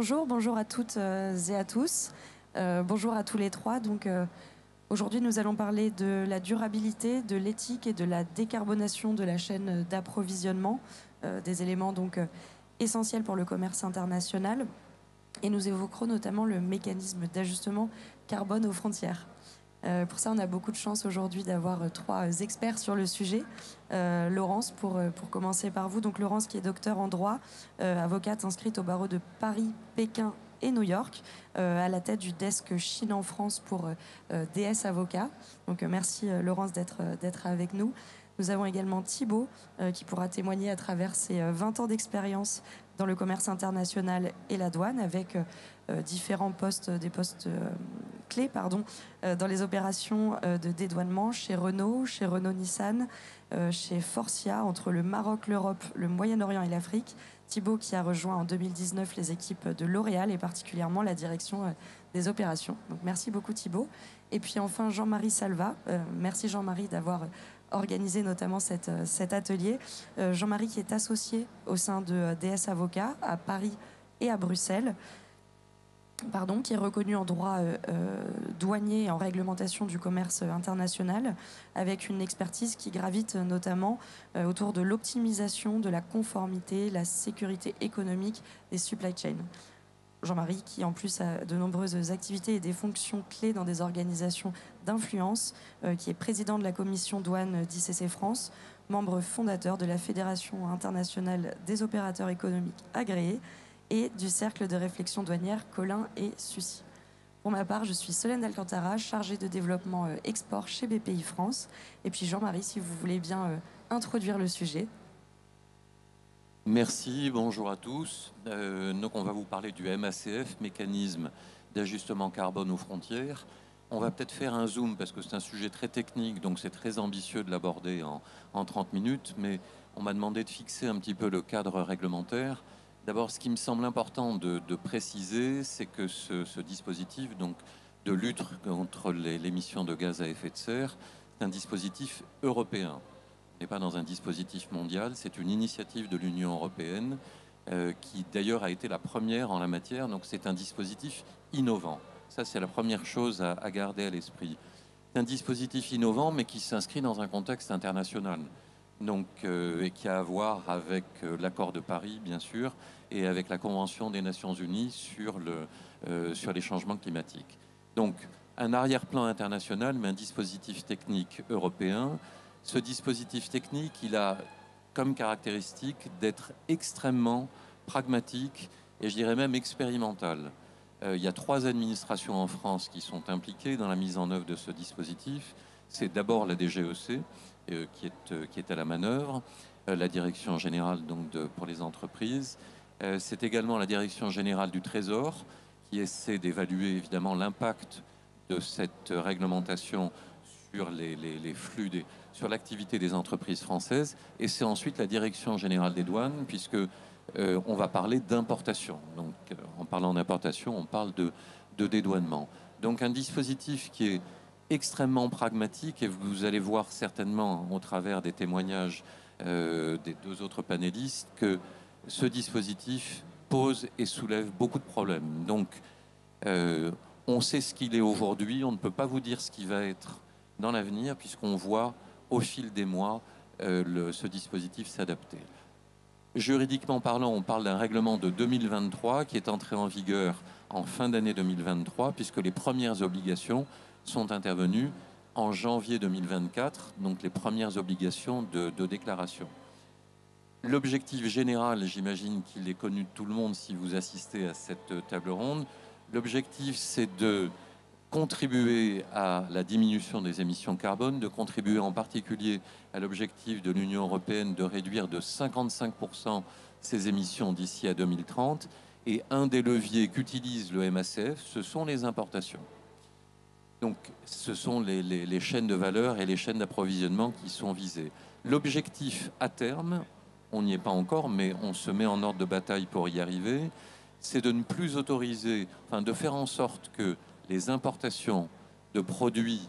bonjour à toutes et à tous. Bonjour à tous les trois. Aujourd'hui, nous allons parler de la durabilité, de l'éthique et de la décarbonation de la chaîne d'approvisionnement, des éléments essentiels pour le commerce international. Et nous évoquerons notamment le mécanisme d'ajustement carbone aux frontières. Pour ça, on a beaucoup de chance aujourd'hui d'avoir trois experts sur le sujet. Laurence, pour commencer par vous. Donc Laurence qui est docteur en droit, avocate inscrite au barreau de Paris, Pékin et New York, à la tête du desk Chine en France pour DS Avocats. Donc merci Laurence d'être avec nous. Nous avons également Thibaut qui pourra témoigner à travers ses 20 ans d'expérience dans le commerce international et la douane avec différents postes, des postes clés dans les opérations de dédouanement chez Renault Nissan, chez Forcia, entre le Maroc, l'Europe, le Moyen-Orient et l'Afrique. Thibaut qui a rejoint en 2019 les équipes de L'Oréal et particulièrement la direction des opérations. Donc merci beaucoup Thibaut. Et puis enfin Jean-Marie Salva. Merci Jean-Marie d'avoir organisé notamment cet atelier. Jean-Marie qui est associé au sein de DS Avocats à Paris et à Bruxelles. Qui est reconnu en droit douanier et en réglementation du commerce international, avec une expertise qui gravite notamment autour de l'optimisation de la conformité, la sécurité économique des supply chains. Jean-Marie, qui en plus a de nombreuses activités et des fonctions clés dans des organisations d'influence, qui est président de la commission douane d'ICC France, membre fondateur de la Fédération internationale des opérateurs économiques agréés, et du cercle de réflexion douanière Colin et Sucy. Pour ma part, je suis Solène d'Alcantara, chargée de développement export chez BPI France. Et puis Jean-Marie, si vous voulez bien introduire le sujet. Merci, bonjour à tous. Donc on va vous parler du MACF, mécanisme d'ajustement carbone aux frontières. On va peut-être faire un zoom parce que c'est un sujet très technique, donc c'est très ambitieux de l'aborder en 30 minutes, mais on m'a demandé de fixer un petit peu le cadre réglementaire. D'abord, ce qui me semble important de préciser, c'est que ce dispositif donc, de lutte contre l'émission de gaz à effet de serre, c'est un dispositif européen. On n'est pas dans un dispositif mondial, c'est une initiative de l'Union européenne qui d'ailleurs a été la première en la matière, donc c'est un dispositif innovant. Ça, c'est la première chose à garder à l'esprit. C'est un dispositif innovant, mais qui s'inscrit dans un contexte international. Donc, et qui a à voir avec l'accord de Paris, bien sûr, et avec la Convention des Nations Unies sur les changements climatiques. Donc, un arrière-plan international, mais un dispositif technique européen. Ce dispositif technique, il a comme caractéristique d'être extrêmement pragmatique et je dirais même expérimental. Il y a 3 administrations en France qui sont impliquées dans la mise en œuvre de ce dispositif. C'est d'abord la DGEC, qui est à la manœuvre, la Direction générale pour les entreprises. C'est également la Direction générale du Trésor qui essaie d'évaluer évidemment l'impact de cette réglementation sur les flux, sur l'activité des entreprises françaises. Et c'est ensuite la Direction générale des douanes, puisque on va parler d'importation. Donc en parlant d'importation, on parle de dédouanement. Donc un dispositif qui est extrêmement pragmatique, et vous allez voir certainement au travers des témoignages des 2 autres panélistes que ce dispositif pose et soulève beaucoup de problèmes. Donc on sait ce qu'il est aujourd'hui, on ne peut pas vous dire ce qui va être dans l'avenir puisqu'on voit au fil des mois ce dispositif s'adapter. Juridiquement parlant, on parle d'un règlement de 2023 qui est entré en vigueur en fin d'année 2023 puisque les premières obligations sont intervenues en janvier 2024, donc les premières obligations de déclaration. L'objectif général, j'imagine qu'il est connu de tout le monde si vous assistez à cette table ronde, l'objectif c'est de contribuer à la diminution des émissions carbone, de contribuer en particulier à l'objectif de l'Union européenne de réduire de 55% ses émissions d'ici à 2030. Et un des leviers qu'utilise le MACF, ce sont les importations. Donc, ce sont les chaînes de valeur et les chaînes d'approvisionnement qui sont visées. L'objectif à terme, on n'y est pas encore, mais on se met en ordre de bataille pour y arriver, c'est de ne plus autoriser, de faire en sorte que les importations de produits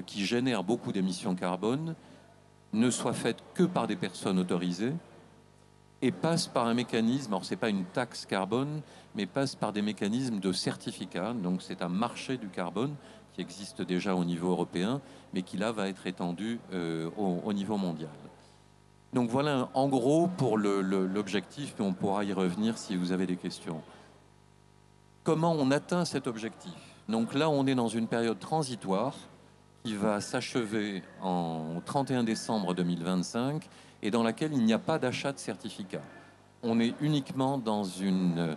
qui génèrent beaucoup d'émissions carbone ne soient faites que par des personnes autorisées et passe par un mécanisme, alors ce n'est pas une taxe carbone, mais passe par des mécanismes de certificats. Donc c'est un marché du carbone qui existe déjà au niveau européen, mais qui là va être étendu au niveau mondial. Donc voilà en gros pour l'objectif, mais on pourra y revenir si vous avez des questions. Comment on atteint cet objectif? Donc là, on est dans une période transitoire qui va s'achever en 31 décembre 2025 et dans laquelle il n'y a pas d'achat de certificats. On est uniquement dans une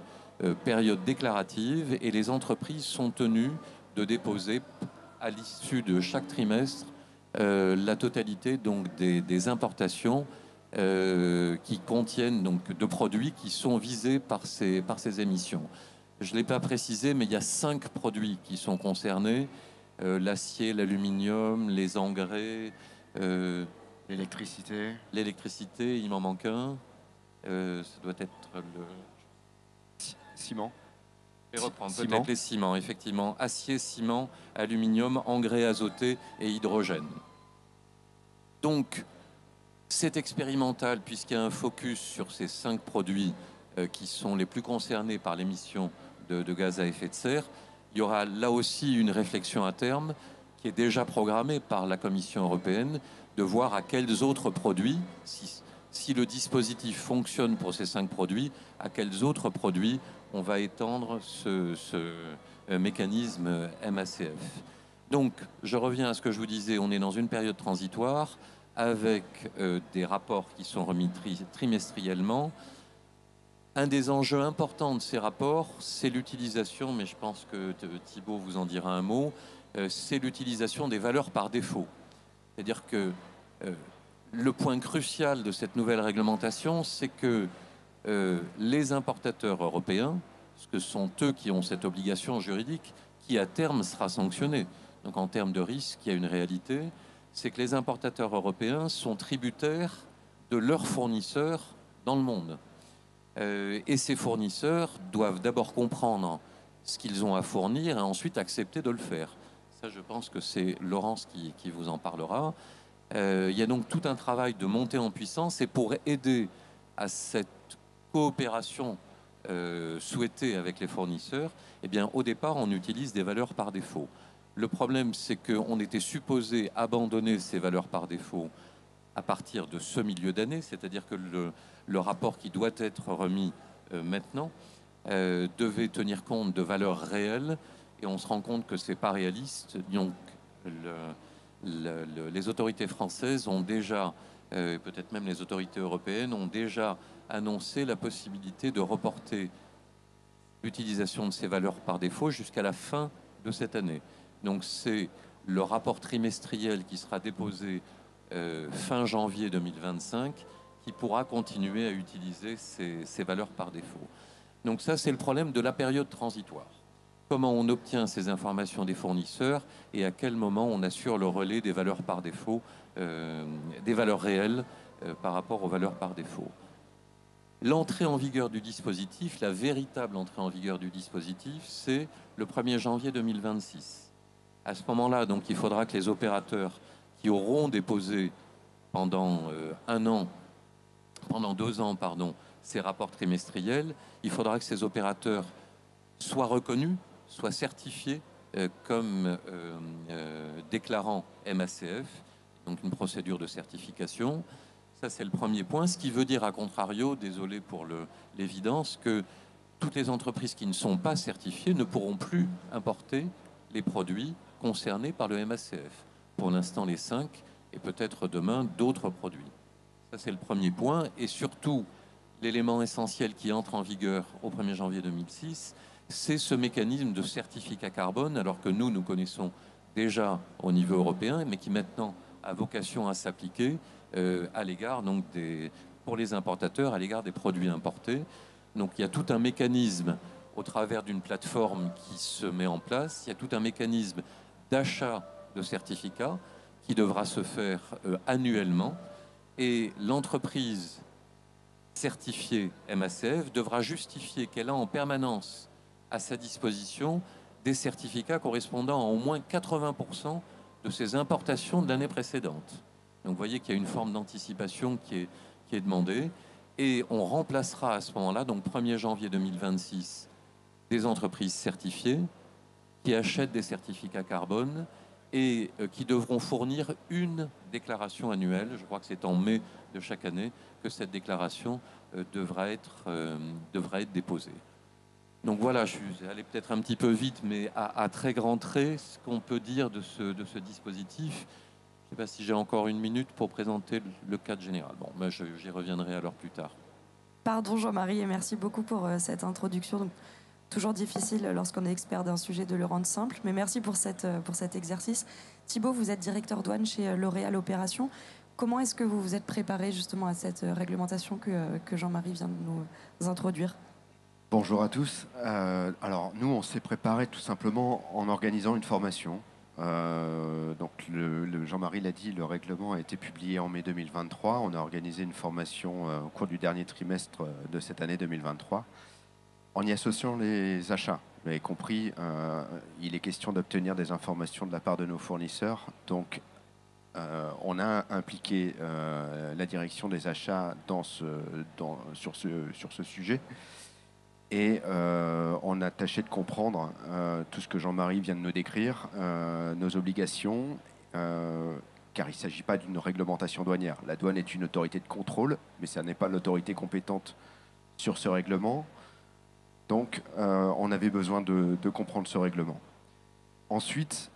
période déclarative et les entreprises sont tenues de déposer à l'issue de chaque trimestre la totalité donc des importations qui contiennent donc de produits qui sont visés par ces émissions. Je ne l'ai pas précisé, mais il y a 5 produits qui sont concernés. L'acier, l'aluminium, les engrais, l'électricité. L'électricité, il m'en manque un. Ça doit être le Ciment. Je vais reprendre peut-être les ciments, effectivement. Acier, ciment, aluminium, engrais azoté et hydrogène. Donc, c'est expérimental puisqu'il y a un focus sur ces 5 produits qui sont les plus concernés par l'émission de gaz à effet de serre. Il y aura là aussi une réflexion à terme qui est déjà programmée par la Commission européenne de voir à quels autres produits, si le dispositif fonctionne pour ces 5 produits, à quels autres produits on va étendre ce mécanisme MACF. Donc, je reviens à ce que je vous disais, on est dans une période transitoire avec des rapports qui sont remis trimestriellement. Un des enjeux importants de ces rapports, c'est l'utilisation, mais je pense que Thibault vous en dira un mot, c'est l'utilisation des valeurs par défaut. C'est-à-dire que le point crucial de cette nouvelle réglementation, c'est que les importateurs européens, parce que ce sont eux qui ont cette obligation juridique, qui à terme sera sanctionnée. Donc en termes de risque, il y a une réalité, c'est que les importateurs européens sont tributaires de leurs fournisseurs dans le monde. Et ces fournisseurs doivent d'abord comprendre ce qu'ils ont à fournir et ensuite accepter de le faire. Ça, je pense que c'est Laurence qui vous en parlera. Il y a donc tout un travail de montée en puissance et pour aider à cette coopération souhaitée avec les fournisseurs, eh bien, au départ, on utilise des valeurs par défaut. Le problème, c'est qu'on était supposé abandonner ces valeurs par défaut à partir de ce milieu d'année, c'est-à-dire que le rapport qui doit être remis maintenant devait tenir compte de valeurs réelles et on se rend compte que ce n'est pas réaliste. Donc, les autorités françaises ont déjà, peut-être même les autorités européennes, ont déjà annoncé la possibilité de reporter l'utilisation de ces valeurs par défaut jusqu'à la fin de cette année. Donc c'est le rapport trimestriel qui sera déposé fin janvier 2025 qui pourra continuer à utiliser ces valeurs par défaut. Donc ça, c'est le problème de la période transitoire. Comment on obtient ces informations des fournisseurs et à quel moment on assure le relais des valeurs par défaut, des valeurs réelles par rapport aux valeurs par défaut. L'entrée en vigueur du dispositif, la véritable entrée en vigueur du dispositif, c'est le 1er janvier 2026. À ce moment-là, donc, il faudra que les opérateurs qui auront déposé pendant 2 ans, ces rapports trimestriels, il faudra que ces opérateurs soient reconnus, soient certifiés comme déclarant MACF, donc une procédure de certification. Ça, c'est le premier point, ce qui veut dire, à contrario, désolé pour l'évidence, que toutes les entreprises qui ne sont pas certifiées ne pourront plus importer les produits concernés par le MACF. Pour l'instant, les 5, et peut-être demain, d'autres produits. Ça, c'est le premier point. Et surtout, l'élément essentiel qui entre en vigueur au 1er janvier 2006, c'est ce mécanisme de certificat carbone, alors que nous connaissons déjà au niveau européen, mais qui maintenant a vocation à s'appliquer à l'égard donc pour les importateurs, à l'égard des produits importés. Donc il y a tout un mécanisme au travers d'une plateforme qui se met en place. Il y a tout un mécanisme d'achat de certificats qui devra se faire annuellement. Et l'entreprise certifiée MACF devra justifier qu'elle a en permanence à sa disposition des certificats correspondant à au moins 80% de ses importations de l'année précédente. Donc vous voyez qu'il y a une forme d'anticipation qui est demandée. Et on remplacera à ce moment-là, donc 1er janvier 2026, des entreprises certifiées qui achètent des certificats carbone et qui devront fournir une déclaration annuelle. Je crois que c'est en mai de chaque année que cette déclaration devra être déposée. Donc voilà, je suis allé peut-être un petit peu vite, mais à très grands traits, ce qu'on peut dire de ce dispositif. Je ne sais pas si j'ai encore une minute pour présenter le cadre général. Bon, ben j'y reviendrai alors plus tard. Pardon Jean-Marie et merci beaucoup pour cette introduction. Donc, toujours difficile lorsqu'on est expert d'un sujet de le rendre simple, mais merci pour cet exercice. Thibaut, vous êtes directeur douane chez L'Oréal Opération. Comment est-ce que vous vous êtes préparé justement à cette réglementation que Jean-Marie vient de nous introduire? Bonjour à tous. Alors, nous, on s'est préparé tout simplement en organisant une formation. Donc, Jean-Marie l'a dit, le règlement a été publié en mai 2023. On a organisé une formation au cours du dernier trimestre de cette année 2023, en y associant les achats. Vous l'avez compris, il est question d'obtenir des informations de la part de nos fournisseurs. Donc, on a impliqué la direction des achats sur ce sujet. Et on a tâché de comprendre tout ce que Jean-Marie vient de nous décrire, nos obligations, car il ne s'agit pas d'une réglementation douanière. La douane est une autorité de contrôle, mais ça n'est pas l'autorité compétente sur ce règlement. Donc, on avait besoin de comprendre ce règlement. Ensuite,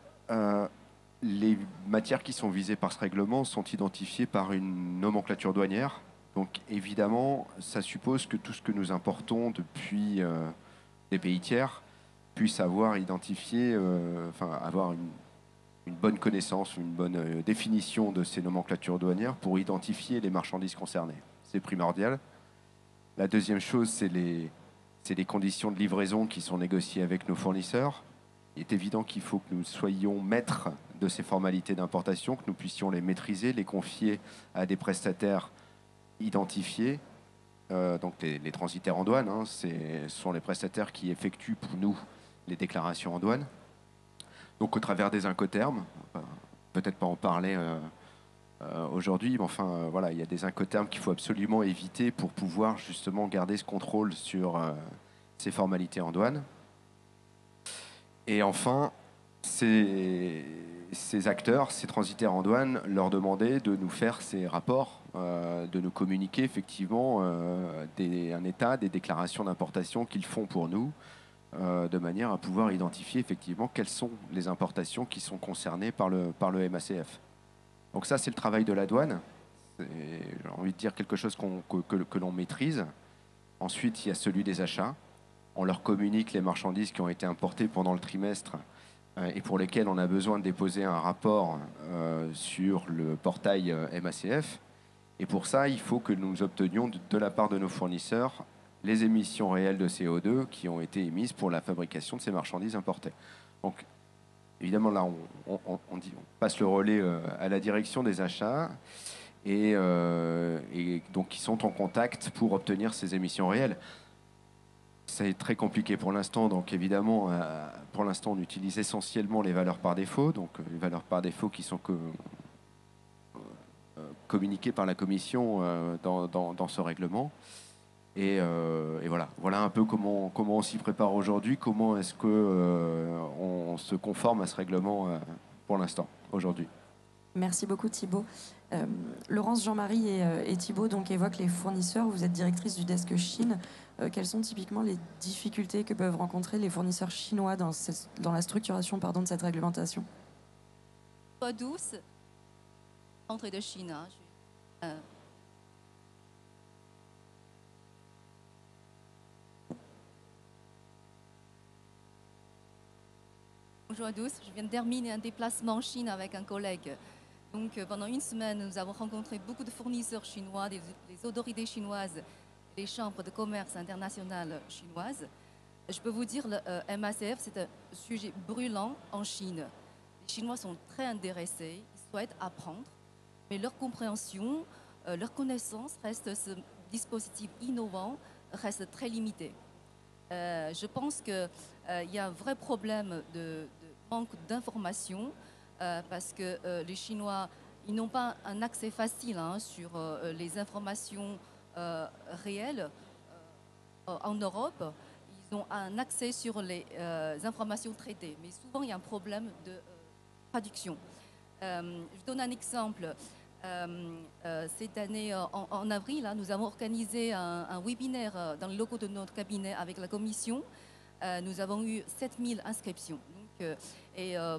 les matières qui sont visées par ce règlement sont identifiées par une nomenclature douanière. Donc évidemment, ça suppose que tout ce que nous importons depuis des pays tiers puisse avoir identifié, avoir une bonne connaissance, une bonne définition de ces nomenclatures douanières pour identifier les marchandises concernées. C'est primordial. La deuxième chose, c'est les conditions de livraison qui sont négociées avec nos fournisseurs. Il est évident qu'il faut que nous soyons maîtres de ces formalités d'importation, que nous puissions les maîtriser, les confier à des prestataires identifiés. Donc les transitaires en douane, hein, ce sont les prestataires qui effectuent pour nous les déclarations en douane. Donc au travers des incoterms, peut-être pas en parler aujourd'hui, mais enfin voilà, il y a des incoterms qu'il faut absolument éviter pour pouvoir justement garder ce contrôle sur ces formalités en douane. Et enfin, ces acteurs, ces transitaires en douane, leur demander de nous faire ces rapports, de nous communiquer effectivement un état des déclarations d'importation qu'ils font pour nous, de manière à pouvoir identifier effectivement quelles sont les importations qui sont concernées par le MACF. Donc ça, c'est le travail de la douane. J'ai envie de dire quelque chose que l'on maîtrise. Ensuite, il y a celui des achats. On leur communique les marchandises qui ont été importées pendant le trimestre et pour lesquelles on a besoin de déposer un rapport sur le portail MACF. Et pour ça, il faut que nous obtenions de la part de nos fournisseurs les émissions réelles de CO2 qui ont été émises pour la fabrication de ces marchandises importées. Donc, évidemment, là, on passe le relais à la direction des achats et donc ils sont en contact pour obtenir ces émissions réelles. C'est très compliqué pour l'instant, donc évidemment, pour l'instant, on utilise essentiellement les valeurs par défaut, donc les valeurs par défaut qui sont communiquées par la Commission dans ce règlement. Et voilà un peu comment on s'y prépare aujourd'hui, comment est-ce qu'on se conforme à ce règlement pour l'instant, aujourd'hui. Merci beaucoup Thibaut. Laurence, Jean-Marie et Thibaut donc, évoquent les fournisseurs. Vous êtes directrice du desk Chine. Quelles sont typiquement les difficultés que peuvent rencontrer les fournisseurs chinois dans la structuration de cette réglementation? Pas douce, entrée de Chine. Bonjour à tous, je viens de terminer un déplacement en Chine avec un collègue. Donc pendant une semaine, nous avons rencontré beaucoup de fournisseurs chinois, des autorités chinoises, les chambres de commerce internationales chinoises. Je peux vous dire, le MACF, c'est un sujet brûlant en Chine. Les Chinois sont très intéressés, ils souhaitent apprendre, mais leur compréhension, leur connaissance reste, ce dispositif innovant reste très limitée. Je pense qu'il y a un vrai problème de manque d'information parce que les Chinois, ils n'ont pas un accès facile sur les informations réels en Europe, ils ont un accès sur les informations traitées. Mais souvent, il y a un problème de traduction. Je donne un exemple. Cette année, en avril, là, nous avons organisé un webinaire dans le locaux de notre cabinet avec la commission. Nous avons eu 7000 inscriptions. Donc,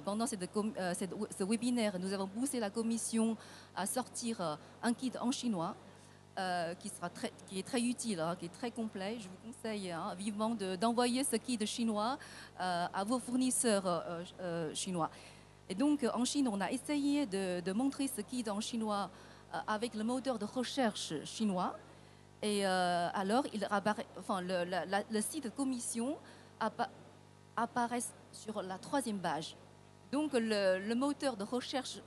pendant ce webinaire, nous avons poussé la commission à sortir un guide en chinois qui est très utile, qui est très complet. Je vous conseille vivement d'envoyer ce guide chinois à vos fournisseurs chinois. Et donc, en Chine, on a essayé de montrer ce guide en chinois avec le moteur de recherche chinois. Et alors, le site de commission apparaît sur la 3e page. Donc, le moteur de recherche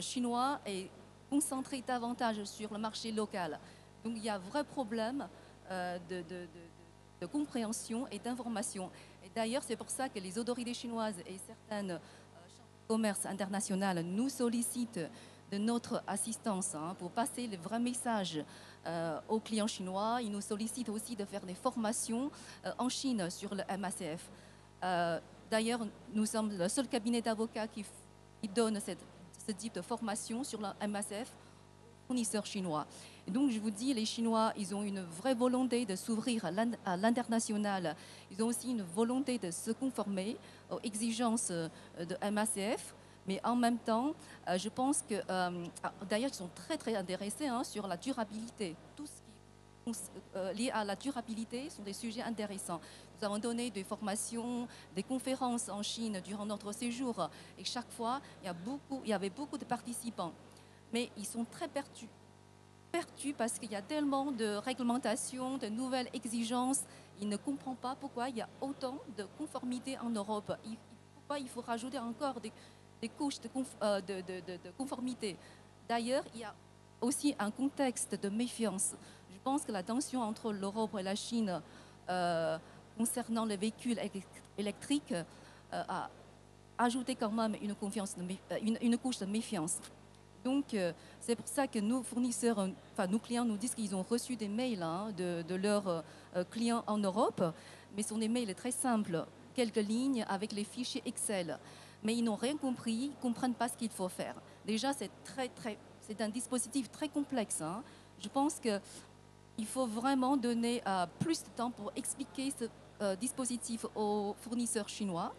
chinois est concentré davantage sur le marché local. Donc, il y a un vrai problème de compréhension et d'information. Et d'ailleurs, c'est pour ça que les autorités chinoises et certaines commerce international nous sollicite de notre assistance pour passer les vrais messages aux clients chinois. Ils nous sollicitent aussi de faire des formations en Chine sur le MACF. D'ailleurs, nous sommes le seul cabinet d'avocats qui donne ce type de formation sur le MACF aux fournisseurs chinois. Et donc, je vous dis, les Chinois, ils ont une vraie volonté de s'ouvrir à l'international. Ils ont aussi une volonté de se conformer aux exigences de MACF. Mais en même temps, je pense que, d'ailleurs, ils sont très, très intéressés sur la durabilité. Tout ce qui est lié à la durabilité sont des sujets intéressants. Nous avons donné des formations, des conférences en Chine durant notre séjour. Et chaque fois, il y avait beaucoup de participants. Mais ils sont très perçus parce qu'il y a tellement de réglementations, de nouvelles exigences. Ils ne comprennent pas pourquoi il y a autant de conformité en Europe. Pourquoi il faut rajouter encore des couches de conformité. D'ailleurs, il y a aussi un contexte de méfiance. Je pense que la tension entre l'Europe et la Chine concernant les véhicules électriques a ajouté quand même une couche de méfiance. Donc, c'est pour ça que nos fournisseurs, nos clients nous disent qu'ils ont reçu des mails de leurs clients en Europe, mais ce sont des mails très simples, quelques lignes avec les fichiers Excel. Mais ils n'ont rien compris, ils ne comprennent pas ce qu'il faut faire. Déjà, c'est un dispositif très complexe. Je pense qu'il faut vraiment donner plus de temps pour expliquer ce dispositif aux fournisseurs chinois,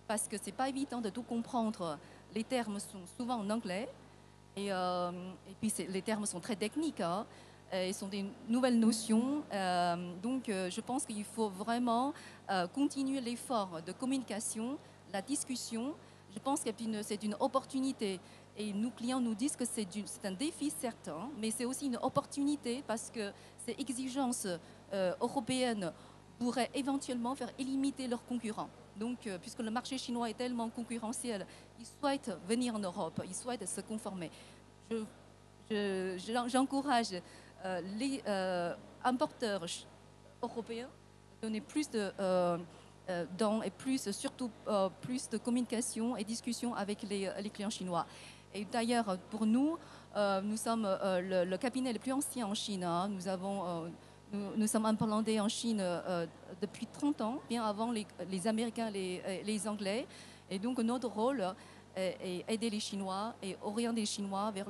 parce que ce n'est pas évident de tout comprendre. Les termes sont souvent en anglais. Et puis les termes sont très techniques, ils sont des nouvelles notions. Donc je pense qu'il faut vraiment continuer l'effort de communication, la discussion. Je pense que c'est une opportunité. Et nos clients nous disent que c'est un défi certain, mais c'est aussi une opportunité parce que ces exigences européennes pourraient éventuellement faire limiter leurs concurrents. Donc, puisque le marché chinois est tellement concurrentiel, ils souhaitent venir en Europe, ils souhaitent se conformer. J'encourage les importeurs européens à donner plus de dons et surtout plus de communication et discussion avec les clients chinois. Et d'ailleurs, pour nous, nous sommes le cabinet le plus ancien en Chine. Nous sommes implantés en Chine depuis 30 ans, bien avant les Américains et les Anglais. Et donc, notre rôle est aider les Chinois et orienter les Chinois vers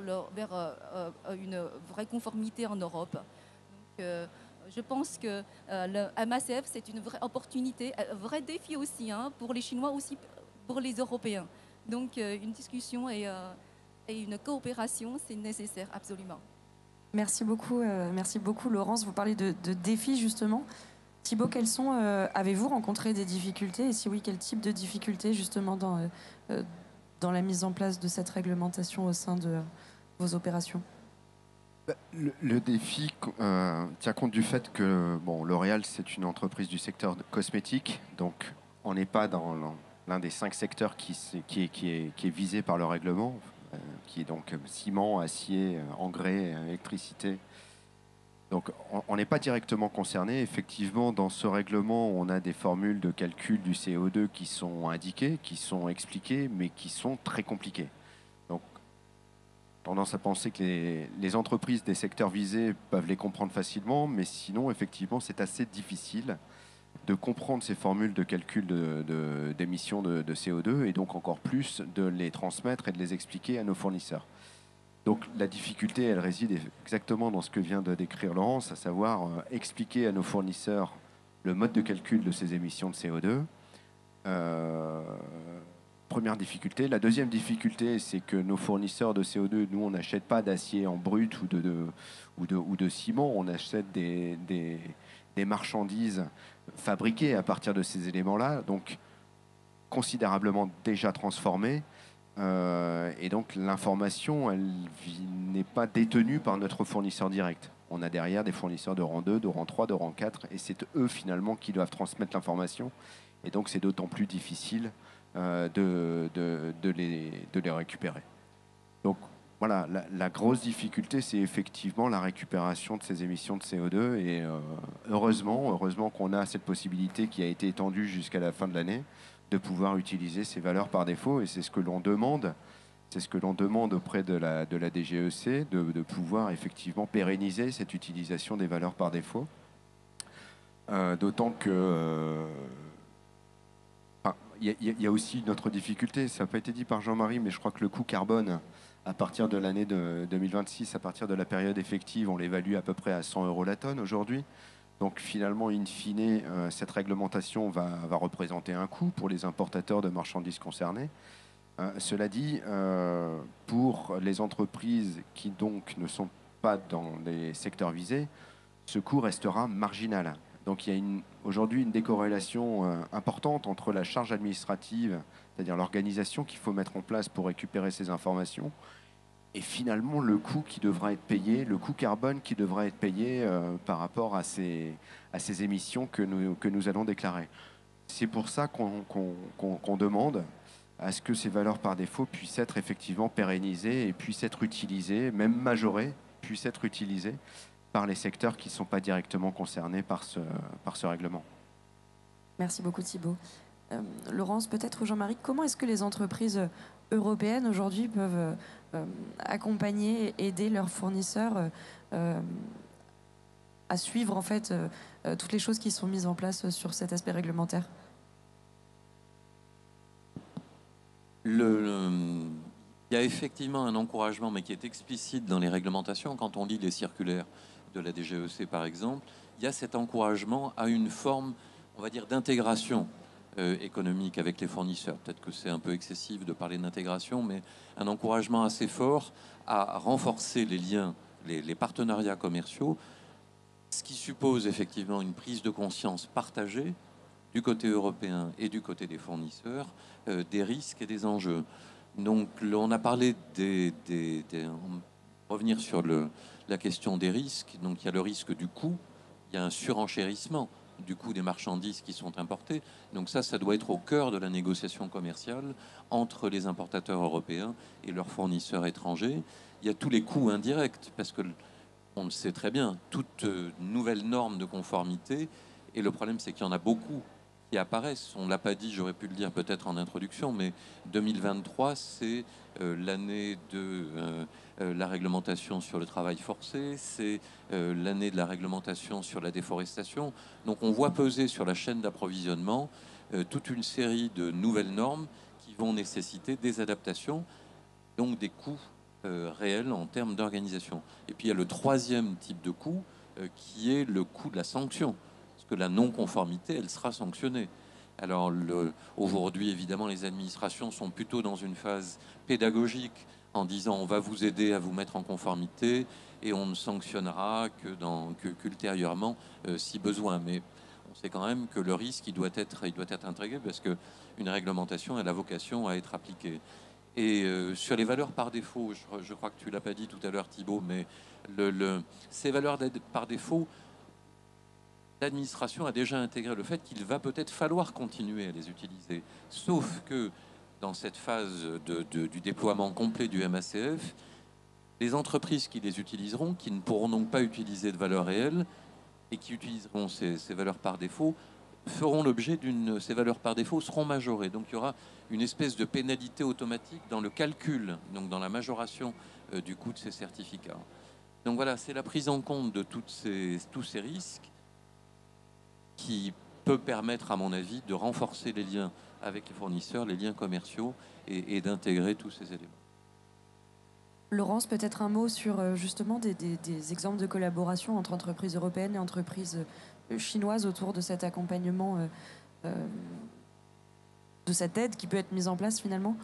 une vraie conformité en Europe. Donc, je pense que le MACF, c'est une vraie opportunité, un vrai défi aussi pour les Chinois, aussi pour les Européens. Donc, une discussion et une coopération, c'est nécessaire, absolument. Merci beaucoup, Laurence. Vous parlez de défis, justement. Thibaut, avez-vous rencontré des difficultés? Et si oui, quel type de difficultés, justement, dans la mise en place de cette réglementation au sein de vos opérations? Le défi tient compte du fait que L'Oréal, c'est une entreprise du secteur cosmétique. Donc, on n'est pas dans l'un des 5 secteurs qui est visé par le règlement, qui est donc ciment, acier, engrais, électricité. Donc, on n'est pas directement concerné. Effectivement, dans ce règlement, on a des formules de calcul du CO2 qui sont indiquées, qui sont expliquées, mais qui sont très compliquées. Donc, tendance à penser que les entreprises des secteurs visés peuvent les comprendre facilement, mais sinon, effectivement, c'est assez difficile de comprendre ces formules de calcul d'émissions de CO2 et donc encore plus de les transmettre et de les expliquer à nos fournisseurs. Donc la difficulté, elle réside exactement dans ce que vient de décrire Laurence, à savoir expliquer à nos fournisseurs le mode de calcul de ces émissions de CO2. Première difficulté. La deuxième difficulté, c'est que nos fournisseurs de CO2, nous, on n'achète pas d'acier en brut ou de ciment, on achète des marchandises fabriquées à partir de ces éléments-là, donc considérablement déjà transformées. Et donc l'information, elle n'est pas détenue par notre fournisseur direct. On a derrière des fournisseurs de rang 2, de rang 3, de rang 4, et c'est eux finalement qui doivent transmettre l'information. Et donc c'est d'autant plus difficile de les récupérer. Donc voilà, la grosse difficulté, c'est effectivement la récupération de ces émissions de CO2. Et heureusement qu'on a cette possibilité qui a été étendue jusqu'à la fin de l'année, de pouvoir utiliser ces valeurs par défaut, et c'est ce que l'on demande. C'est ce que l'on demande auprès de la DGEC, de pouvoir effectivement pérenniser cette utilisation des valeurs par défaut. D'autant que il y a aussi une autre difficulté, ça n'a pas été dit par Jean-Marie, mais je crois que le coût carbone, à partir de l'année de 2026, à partir de la période effective, on l'évalue à peu près à 100 € la tonne aujourd'hui. Donc finalement, in fine, cette réglementation va représenter un coût pour les importateurs de marchandises concernées. Cela dit, pour les entreprises qui donc ne sont pas dans les secteurs visés, ce coût restera marginal. Donc il y a aujourd'hui une décorrélation importante entre la charge administrative, c'est-à-dire l'organisation qu'il faut mettre en place pour récupérer ces informations, et finalement le coût qui devra être payé, le coût carbone qui devra être payé par rapport à ces émissions que nous allons déclarer. C'est pour ça qu'on demande à ce que ces valeurs par défaut puissent être effectivement pérennisées et puissent être utilisées, même majorées, puissent être utilisées par les secteurs qui ne sont pas directement concernés par ce règlement. Merci beaucoup Thibault. Laurence, peut-être Jean-Marie, comment est-ce que les entreprises européennes aujourd'hui peuvent accompagner et aider leurs fournisseurs à suivre en fait toutes les choses qui sont mises en place sur cet aspect réglementaire? Il y a effectivement un encouragement, mais qui est explicite dans les réglementations. Quand on lit les circulaires de la DGEC, par exemple, il y a cet encouragement à une forme, on va dire, d'intégration économique avec les fournisseurs. Peut-être que c'est un peu excessif de parler d'intégration, mais un encouragement assez fort à renforcer les liens, les partenariats commerciaux, ce qui suppose effectivement une prise de conscience partagée du côté européen et du côté des fournisseurs des risques et des enjeux. Donc on a parlé revenir sur la question des risques. Donc il y a le risque du coût, il y a un surenchérissement du coût des marchandises qui sont importées. Donc ça doit être au cœur de la négociation commerciale entre les importateurs européens et leurs fournisseurs étrangers. Il y a tous les coûts indirects, parce que on le sait très bien, toute nouvelle norme de conformité, et le problème c'est qu'il y en a beaucoup qui apparaissent. On ne l'a pas dit, j'aurais pu le dire peut-être en introduction, mais 2023, c'est l'année de la réglementation sur le travail forcé, c'est l'année de la réglementation sur la déforestation. Donc on voit peser sur la chaîne d'approvisionnement toute une série de nouvelles normes qui vont nécessiter des adaptations, donc des coûts réels en termes d'organisation. Et puis il y a le troisième type de coût qui est le coût de la sanction. Que la non-conformité, elle sera sanctionnée. Alors aujourd'hui, évidemment, les administrations sont plutôt dans une phase pédagogique en disant on va vous aider à vous mettre en conformité et on ne sanctionnera qu'ultérieurement si besoin. Mais on sait quand même que le risque, il doit être intégré, parce qu'une réglementation, elle a vocation à être appliquée. Et sur les valeurs par défaut, je crois que tu l'as pas dit tout à l'heure, Thibault, mais ces valeurs par défaut, l'administration a déjà intégré le fait qu'il va peut-être falloir continuer à les utiliser. Sauf que dans cette phase du déploiement complet du MACF, les entreprises qui les utiliseront, qui ne pourront donc pas utiliser de valeurs réelles et qui utiliseront ces valeurs par défaut, feront l'objet ces valeurs par défaut seront majorées. Donc il y aura une espèce de pénalité automatique dans le calcul, donc dans la majoration du coût de ces certificats. Donc voilà, c'est la prise en compte de tous ces risques qui peut permettre, à mon avis, de renforcer les liens avec les fournisseurs, les liens commerciaux et d'intégrer tous ces éléments. Laurence, peut-être un mot sur justement des exemples de collaboration entre entreprises européennes et entreprises chinoises autour de cet accompagnement, de cette aide qui peut être mise en place finalement.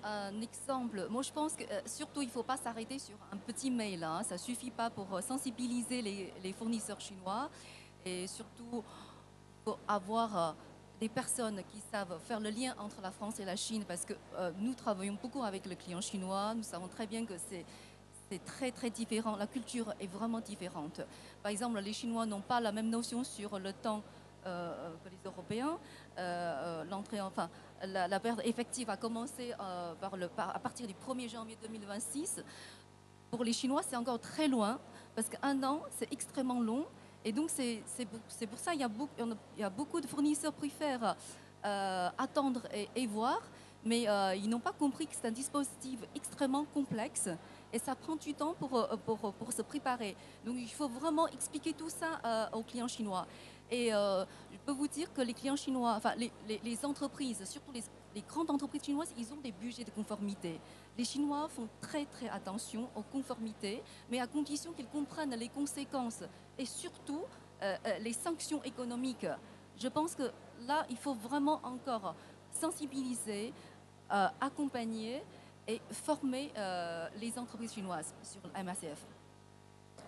Un exemple, moi je pense que surtout il ne faut pas s'arrêter sur un petit mail, hein. Ça ne suffit pas pour sensibiliser les fournisseurs chinois et surtout il faut avoir des personnes qui savent faire le lien entre la France et la Chine parce que nous travaillons beaucoup avec les clients chinois, nous savons très bien que c'est très très différent, la culture est vraiment différente. Par exemple, les Chinois n'ont pas la même notion sur le temps que les Européens. L'entrée, enfin, la période effective a commencé à partir du 1er janvier 2026. Pour les Chinois, c'est encore très loin, parce qu'un an, c'est extrêmement long. Et donc, c'est pour ça qu'il y a beaucoup de fournisseurs qui préfèrent attendre et voir, mais ils n'ont pas compris que c'est un dispositif extrêmement complexe et ça prend du temps pour se préparer. Donc, il faut vraiment expliquer tout ça aux clients chinois. Et je peux vous dire que les clients chinois, enfin les entreprises, surtout les grandes entreprises chinoises, ils ont des budgets de conformité. Les Chinois font très très attention aux conformités, mais à condition qu'ils comprennent les conséquences et surtout les sanctions économiques. Je pense que là, il faut vraiment encore sensibiliser, accompagner et former les entreprises chinoises sur le MACF.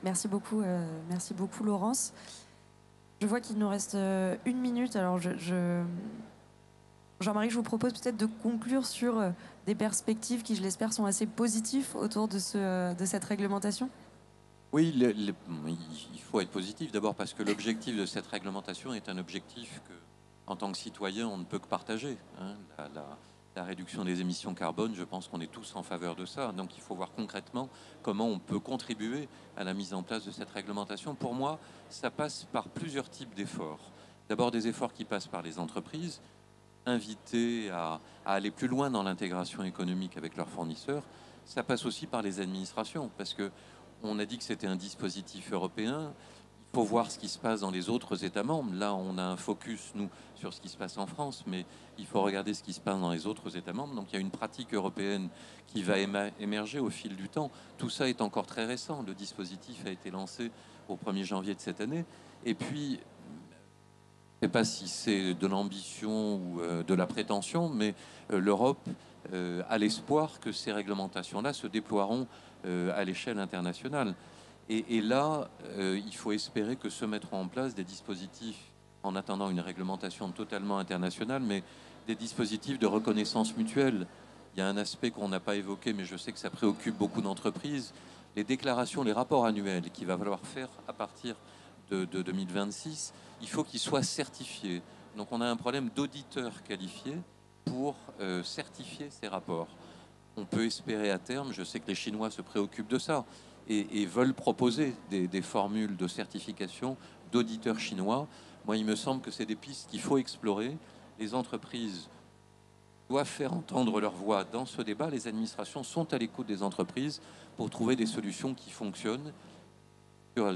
Merci beaucoup Laurence. Je vois qu'il nous reste 1 minute. Alors, Jean-Marie, je vous propose peut-être de conclure sur des perspectives qui, je l'espère, sont assez positives autour de cette réglementation. Oui, il faut être positif d'abord parce que l'objectif de cette réglementation est un objectif que, en tant que citoyen, on ne peut que partager. Hein. La réduction des émissions carbone, je pense qu'on est tous en faveur de ça. Donc il faut voir concrètement comment on peut contribuer à la mise en place de cette réglementation. Pour moi, ça passe par plusieurs types d'efforts. D'abord des efforts qui passent par les entreprises, invitées à aller plus loin dans l'intégration économique avec leurs fournisseurs. Ça passe aussi par les administrations, parce que on a dit que c'était un dispositif européen. Il faut voir ce qui se passe dans les autres États membres. Là, on a un focus, nous, sur ce qui se passe en France, mais il faut regarder ce qui se passe dans les autres États membres. Donc il y a une pratique européenne qui va émerger au fil du temps. Tout ça est encore très récent. Le dispositif a été lancé au 1er janvier de cette année. Et puis, je ne sais pas si c'est de l'ambition ou de la prétention, mais l'Europe a l'espoir que ces réglementations-là se déploieront à l'échelle internationale. Et là, il faut espérer que se mettront en place des dispositifs, en attendant une réglementation totalement internationale, mais des dispositifs de reconnaissance mutuelle. Il y a un aspect qu'on n'a pas évoqué, mais je sais que ça préoccupe beaucoup d'entreprises, les déclarations, les rapports annuels qu'il va falloir faire à partir de 2026. Il faut qu'ils soient certifiés. Donc on a un problème d'auditeurs qualifiés pour certifier ces rapports. On peut espérer à terme, je sais que les Chinois se préoccupent de ça, et veulent proposer des formules de certification d'auditeurs chinois. Moi, il me semble que c'est des pistes qu'il faut explorer. Les entreprises doivent faire entendre leur voix dans ce débat. Les administrations sont à l'écoute des entreprises pour trouver des solutions qui fonctionnent.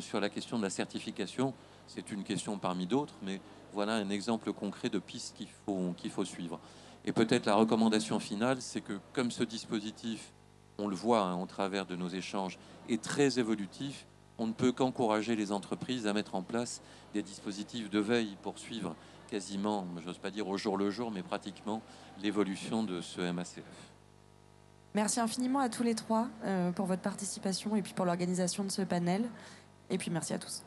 Sur la question de la certification, c'est une question parmi d'autres, mais voilà un exemple concret de pistes qu'il faut suivre. Et peut-être la recommandation finale, c'est que comme ce dispositif, on le voit au travers de nos échanges, est très évolutif, on ne peut qu'encourager les entreprises à mettre en place des dispositifs de veille pour suivre quasiment, j'ose pas dire au jour le jour, mais pratiquement l'évolution de ce MACF. Merci infiniment à tous les trois pour votre participation et puis pour l'organisation de ce panel. Et puis merci à tous.